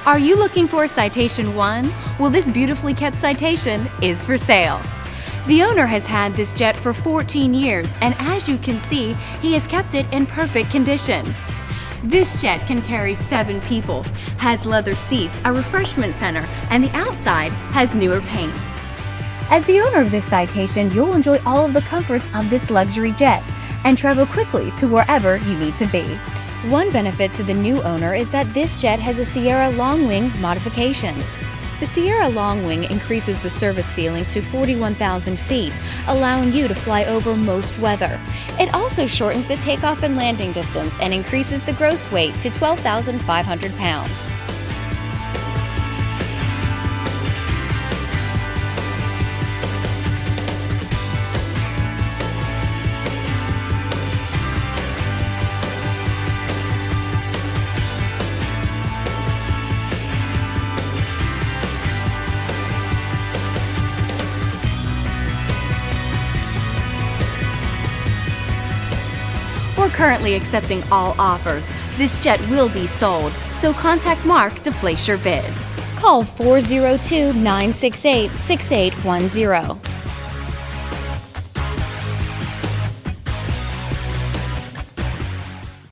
Are you looking for a Citation I? Well, this beautifully kept Citation is for sale. The owner has had this jet for 14 years, and as you can see, he has kept it in perfect condition. This jet can carry 7 people, has leather seats, a refreshment center, and the outside has newer paint. As the owner of this Citation, you'll enjoy all of the comforts of this luxury jet and travel quickly to wherever you need to be. One benefit to the new owner is that this jet has a Sierra Long Wing modification. The Sierra Long Wing increases the service ceiling to 41,000 feet, allowing you to fly over most weather. It also shortens the takeoff and landing distance and increases the gross weight to 12,500 pounds. We're currently accepting all offers. This jet will be sold, so contact Mark to place your bid. Call 402-968-6810.